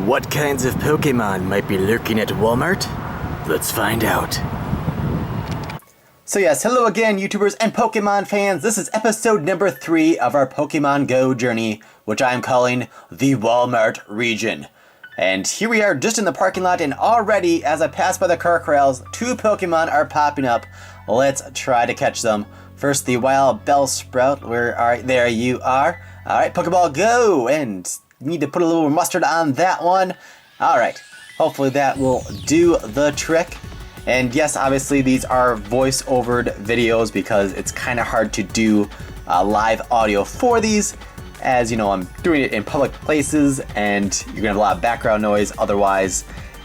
What kinds of Pokemon might be lurking at Walmart? Let's find out. So yes, hello again YouTubers and Pokemon fans. This is episode number 3 of our Pokemon Go Journey, which I am calling the Walmart region. And here we are just in the parking lot, and already as I pass by the car corrals, 2 Pokemon are popping up. Let's try to catch them. First, the wild Bellsprout. Where are there you are. Alright, Pokeball go! And need to put a little mustard on that one. Alright, hopefully that will do the trick. And yes, obviously these are voice-overed videos because it's kind of hard to do live audio for these. As you know, I'm doing it in public places and you're gonna have a lot of background noise otherwise.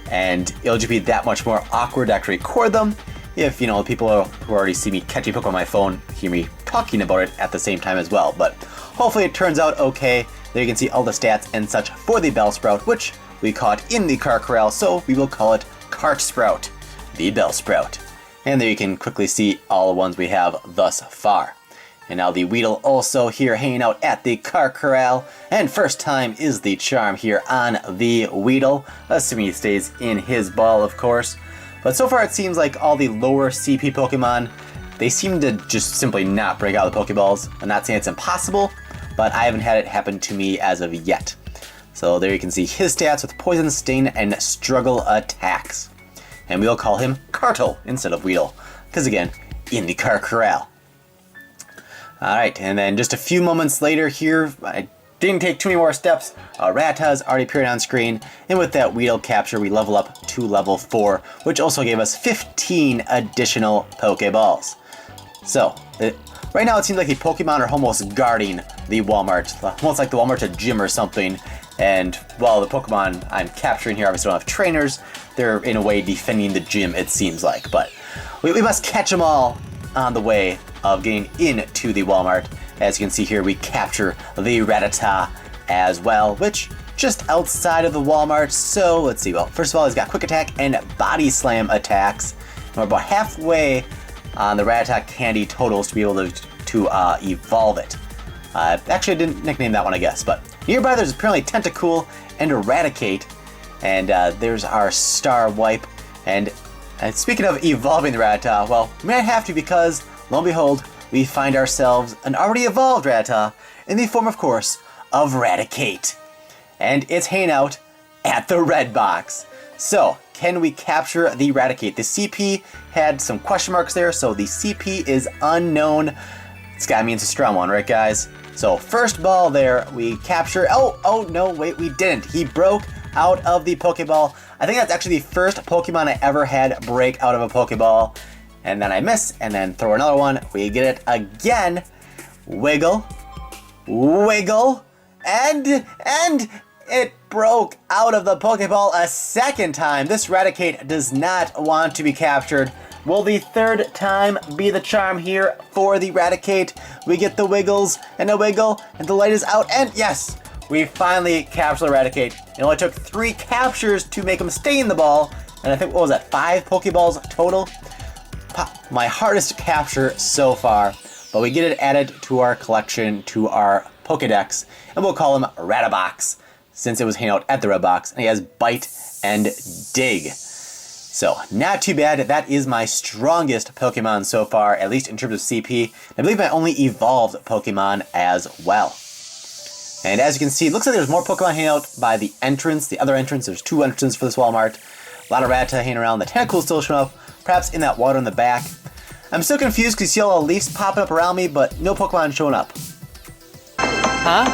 And it'll just be that much more awkward to actually record them if, you know, people who already see me catching Pokemon on my phone hear me talking about it at the same time as well. But hopefully it turns out okay. There you can see all the stats and such for the Bellsprout, which we caught in the car corral, so we will call it Cartsprout, the Bellsprout. And there you can quickly see all the ones we have thus far. And now the Weedle also here hanging out at the car corral. And first time is the charm here on the Weedle, assuming he stays in his ball, of course. But so far it seems like all the lower CP Pokemon, they seem to just simply not break out of the Pokeballs. I'm not saying it's impossible, but I haven't had it happen to me as of yet. So there you can see his stats with Poison, Sting, and Struggle attacks. And we'll call him Cartle instead of Weedle, because again, in the car corral. Alright, and then just a few moments later here, I didn't take too many more steps, Rattata's already appeared on screen, and with that Weedle capture we level up to level 4, which also gave us 15 additional Pokeballs. So, right now it seems like the Pokemon are almost guarding the Walmart, almost like the Walmart's a gym or something, and while the Pokemon I'm capturing here obviously don't have trainers, they're in a way defending the gym, it seems like. But we must catch them all on the way of getting into the Walmart. As you can see here, we capture the Rattata as well, which just outside of the Walmart. So let's see, well, first of all, he's got Quick Attack and Body Slam attacks. And we're about halfway on the Rattata candy totals to be able to evolve it. Actually, I didn't nickname that one, I guess, but nearby there's apparently Tentacool and Eradicate, and there's our Star Wipe. And speaking of evolving the Rattata, well, we might have to because, lo and behold, we find ourselves an already evolved Rattata in the form, of course, of Eradicate. And it's hanging out at the red box. So, can we capture the Eradicate? The CP had some question marks there, so the CP is unknown. This guy means a strong one, right guys? So first ball there, we capture, oh no, wait, we didn't. He broke out of the Pokeball. I think that's actually the first Pokemon I ever had break out of a Pokeball. And then I miss, and then throw another one. We get it again. Wiggle, wiggle, and it broke out of the Pokeball a second time. This Eradicate does not want to be captured. Will the third time be the charm here for the Eradicate? We get the wiggles and a wiggle, and the light is out, and yes, we finally captured the Eradicate. It only took 3 captures to make him stay in the ball, and I think, what was that, 5 Pokeballs total? My hardest capture so far, but we get it added to our collection, to our Pokedex, and we'll call him Rattabox, since it was hanging out at the red box, and he has Bite and Dig. So, not too bad. That is my strongest Pokemon so far, at least in terms of CP. I believe my only evolved Pokemon as well. And as you can see, it looks like there's more Pokemon hanging out by the entrance, the other entrance. There's 2 entrances for this Walmart. A lot of Rattata hanging around. The Tentacool still showing up, perhaps in that water in the back. I'm still confused because you see all the leaves popping up around me, but no Pokemon showing up. Huh?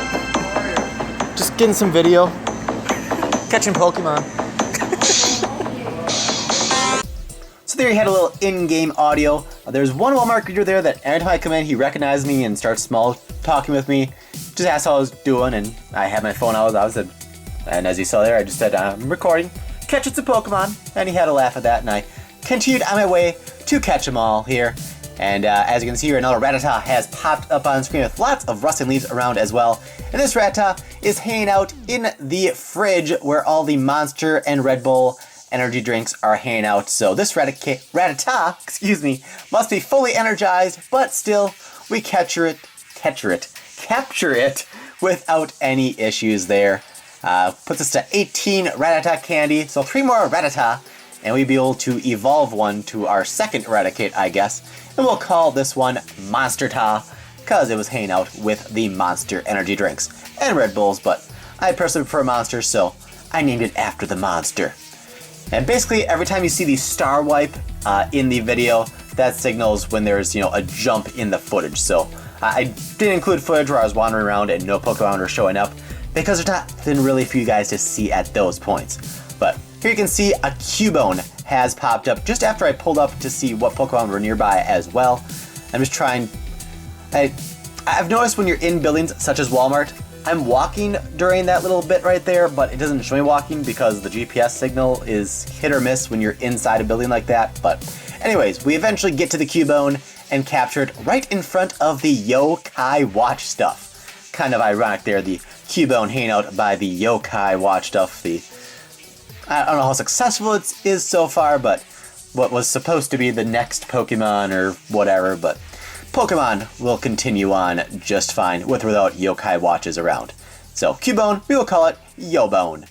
Just getting some video. Catching Pokemon. So there you had a little in-game audio. There's one Walmart greeter there that every time I come in, he recognized me and starts small talking with me. Just asked how I was doing, and I had my phone out. And as you saw there, I just said, I'm recording. Catching some Pokemon. And he had a laugh at that, and I continued on my way to catch them all here. And as you can see here, another Rattata has popped up on screen with lots of rustling leaves around as well. And this Rattata is hanging out in the fridge where all the Monster and Red Bull energy drinks are hanging out. So this Rattata, must be fully energized, but still we capture it without any issues there. Puts us to 18 Rattata candy, so 3 more Rattata, and we'd be able to evolve one to our second Eradicate, I guess. And we'll call this one Monster-Ta, because it was hanging out with the Monster energy drinks and Red Bulls, but I personally prefer Monster, so I named it after the monster. And basically, every time you see the star wipe in the video, that signals when there's, a jump in the footage. So I didn't include footage where I was wandering around and no Pokemon were showing up, because there's nothing really for you guys to see at those points. But here you can see a Cubone has popped up just after I pulled up to see what Pokemon were nearby as well. I'm just trying... I've noticed when you're in buildings such as Walmart, I'm walking during that little bit right there, but it doesn't show me walking because the GPS signal is hit or miss when you're inside a building like that. But anyways, we eventually get to the Cubone and capture it right in front of the Yokai Watch stuff. Kind of ironic there, the Cubone hanging out by the Yokai Watch stuff. I don't know how successful it is so far, but what was supposed to be the next Pokemon or whatever, but Pokemon will continue on just fine with or without Yokai Watches around. So Cubone, we will call it Yobone.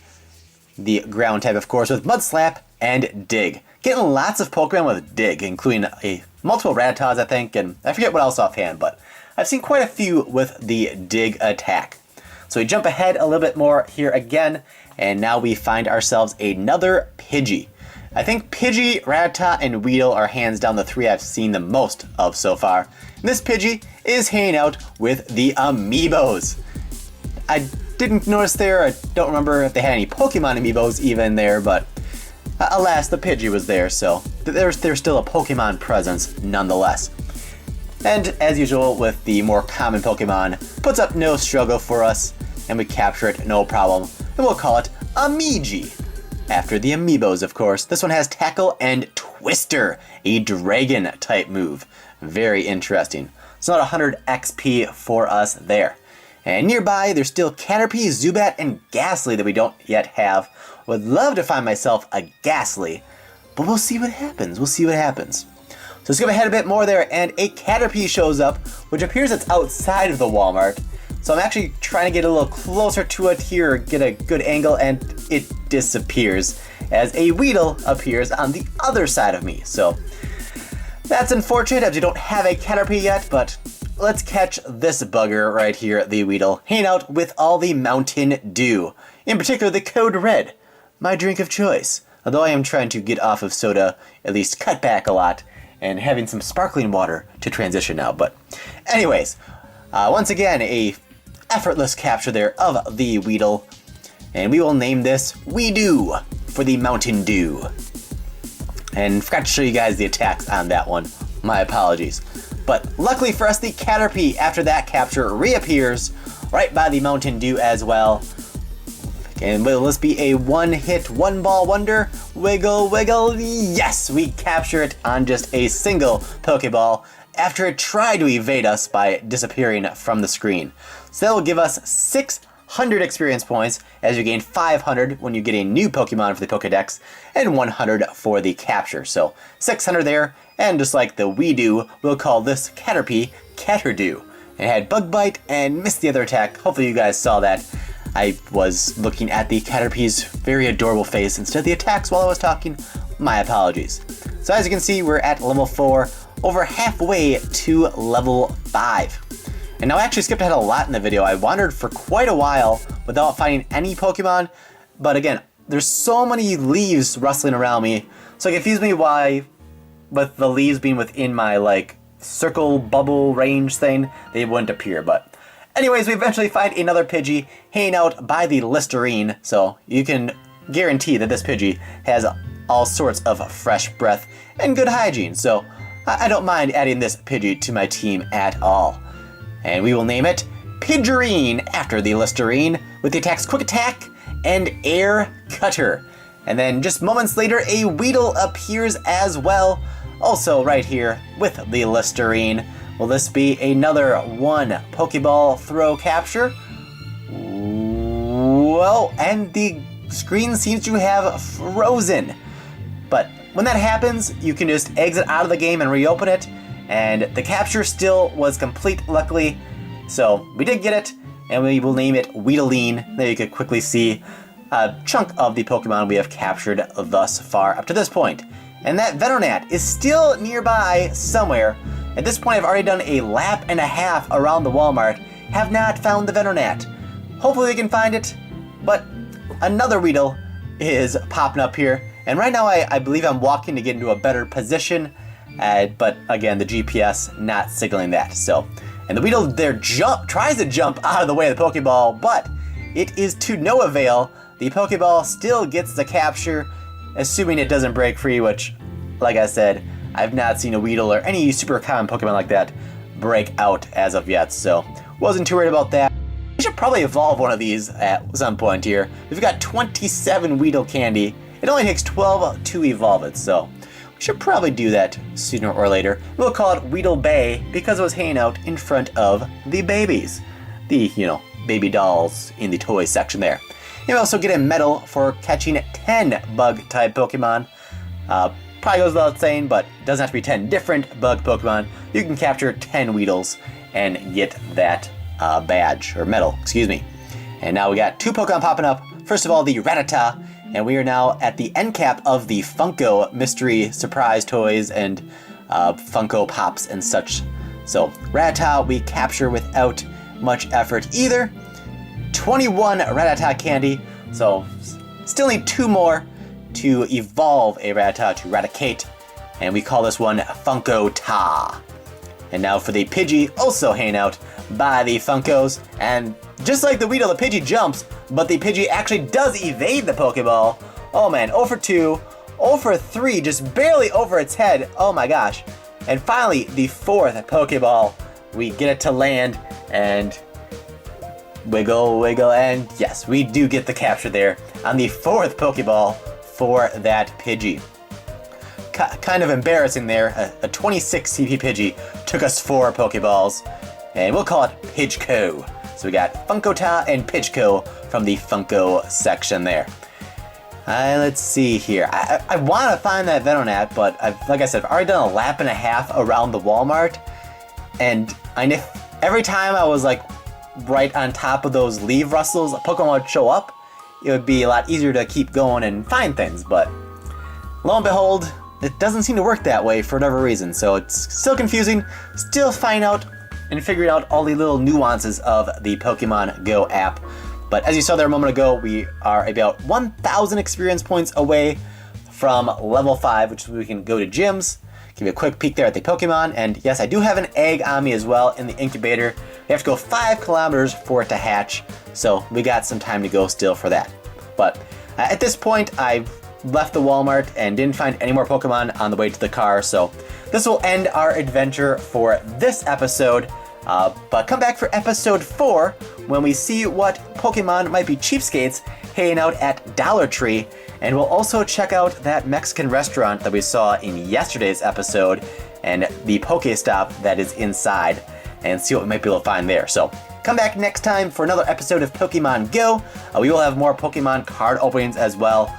The ground type, of course, with Mud Slap and Dig. Getting lots of Pokemon with Dig, including multiple Rattatas, I think, and I forget what else offhand, but I've seen quite a few with the Dig attack. So we jump ahead a little bit more here again, and now we find ourselves another Pidgey. I think Pidgey, Rattata, and Weedle are hands down the 3 I've seen the most of so far. And this Pidgey is hanging out with the Amiibos. I didn't notice there, I don't remember if they had any Pokemon Amiibos even there, but alas, the Pidgey was there, so there's still a Pokemon presence nonetheless. And as usual with the more common Pokemon, puts up no struggle for us, and we capture it no problem, and we'll call it Amigi. After the Amiibos, of course. This one has Tackle and Twister, a dragon type move. Very interesting. It's not 100 XP for us there. And nearby, there's still Caterpie, Zubat, and Ghastly that we don't yet have. Would love to find myself a Ghastly, but we'll see what happens. So let's go ahead a bit more there, and a Caterpie shows up, which appears it's outside of the Walmart. So I'm actually trying to get a little closer to it here, get a good angle, and it disappears as a Weedle appears on the other side of me. So that's unfortunate as we don't have a Caterpie yet, but let's catch this bugger right here, the Weedle, hanging out with all the Mountain Dew. In particular, the Code Red, my drink of choice. Although I am trying to get off of soda, at least cut back a lot, and having some sparkling water to transition now. But anyways, once again, a effortless capture there of the Weedle, and we will name this Weedoo for the Mountain Dew. And forgot to show you guys the attacks on that one, my apologies. But luckily for us, the Caterpie after that capture reappears right by the Mountain Dew as well. And will this be a one-hit, one-ball wonder? Wiggle, wiggle, yes! We capture it on just a single Pokeball after it tried to evade us by disappearing from the screen. So that will give us 600 experience points, as you gain 500 when you get a new Pokemon for the Pokedex, and 100 for the capture. So 600 there, and just like the Weedoo, we'll call this Caterpie Catterdew. It had Bug Bite and missed the other attack. Hopefully you guys saw that. I was looking at the Caterpie's very adorable face instead of the attacks while I was talking. My apologies. So as you can see, we're at level 4, over halfway to level 5. And now I actually skipped ahead a lot in the video. I wandered for quite a while without finding any Pokemon. But again, there's so many leaves rustling around me. So it confused me why, with the leaves being within my circle bubble range thing, they wouldn't appear. But anyways, we eventually find another Pidgey hanging out by the Listerine. So you can guarantee that this Pidgey has all sorts of fresh breath and good hygiene. So I don't mind adding this Pidgey to my team at all. And we will name it Pidgerine after the Listerine with the attacks Quick Attack and Air Cutter. And then just moments later, a Weedle appears as well, also right here with the Listerine. Will this be another one Pokeball throw capture? Well, and the screen seems to have frozen. But when that happens, you can just exit out of the game and reopen it, and the capture still was complete, luckily. So we did get it, and we will name it Weedling. There you can quickly see a chunk of the Pokemon we have captured thus far up to this point. And that Venonat is still nearby somewhere. At this point, I've already done a lap and a half around the Walmart, have not found the Venonat. Hopefully we can find it, but another Weedle is popping up here. And right now I believe I'm walking to get into a better position, but again, the GPS not signaling that. So, and the Weedle there tries to jump out of the way of the Pokeball, but it is to no avail. The Pokeball still gets the capture, assuming it doesn't break free, which, like I said, I've not seen a Weedle or any super common Pokemon like that break out as of yet, so wasn't too worried about that. We should probably evolve one of these at some point here. We've got 27 Weedle candy. It only takes 12 to evolve it, so we should probably do that sooner or later. We'll call it Weedle Bay because it was hanging out in front of the babies. The, baby dolls in the toy section there. You also get a medal for catching 10 bug-type Pokemon. Probably goes without saying, but it doesn't have to be 10 different bug Pokemon. You can capture 10 Weedles and get that badge, or medal, excuse me. And now we got 2 Pokemon popping up. First of all, the Rattata, and we are now at the end cap of the Funko mystery surprise toys and Funko Pops and such. So Rattata we capture without much effort either. 21 Rattata candy, so still need 2 more to evolve a Rattata to Raticate, and we call this one Funko Ta. And now for the Pidgey, also hanging out by the Funkos, and just like the Weedle, the Pidgey jumps, but the Pidgey actually does evade the Pokeball. Oh man, 0 for 2, 0 for 3, just barely over its head, oh my gosh. And finally, the 4th Pokeball, we get it to land, and wiggle, wiggle, and yes, we do get the capture there on the 4th Pokeball for that Pidgey. Kind of embarrassing there, a 26 CP Pidgey took us 4 Pokeballs, and we'll call it Pidgeco. So we got Funkota and Pidgeco from the Funko section there. Let's see here. I want to find that Venonat, but like I said, I've already done a lap and a half around the Walmart, and every time I was like right on top of those leaf rustles, a Pokemon would show up. It would be a lot easier to keep going and find things, but lo and behold, it doesn't seem to work that way for whatever reason, so it's still confusing, still finding out and figuring out all the little nuances of the Pokemon Go app. But as you saw there a moment ago, we are about 1,000 experience points away from level 5, which we can go to gyms, give you a quick peek there at the Pokemon, and yes, I do have an egg on me as well in the incubator. We have to go 5 kilometers for it to hatch, so we got some time to go still for that. But at this point, I've left the Walmart and didn't find any more Pokemon on the way to the car, so this will end our adventure for this episode. But come back for episode 4 when we see what Pokemon might be cheapskates hanging out at Dollar Tree, and we'll also check out that Mexican restaurant that we saw in yesterday's episode and the Pokestop that is inside, and see what we might be able to find there. So come back next time for another episode of Pokemon Go. We will have more Pokemon card openings as well.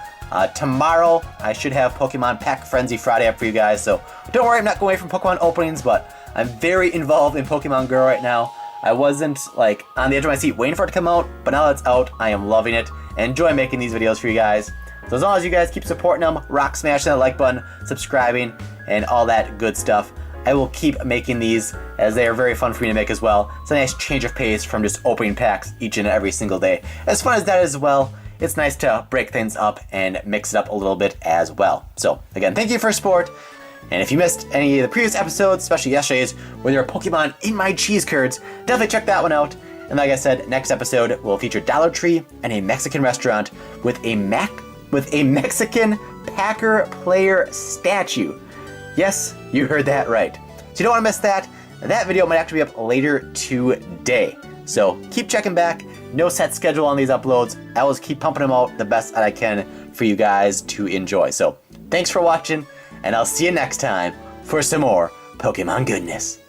Tomorrow I should have Pokemon Pack Frenzy Friday up for you guys, so don't worry, I'm not going away from Pokemon openings, but I'm very involved in Pokemon Go right now. I wasn't like on the edge of my seat waiting for it to come out, but now that it's out, I am loving it and enjoy making these videos for you guys. So as long as you guys keep supporting them, rock smashing that like button, subscribing, and all that good stuff, I will keep making these as they are very fun for me to make as well. It's a nice change of pace from just opening packs each and every single day. As fun as that is as well, it's nice to break things up and mix it up a little bit as well. So again, thank you for your support. And if you missed any of the previous episodes, especially yesterday's, where there are Pokemon in my cheese curds, definitely check that one out. And like I said, next episode will feature Dollar Tree and a Mexican restaurant with a Mexican Packer player statue. Yes, you heard that right. So you don't want to miss that. That video might actually be up later today. So keep checking back. No set schedule on these uploads. I will keep pumping them out the best that I can for you guys to enjoy. So thanks for watching, and I'll see you next time for some more Pokemon goodness.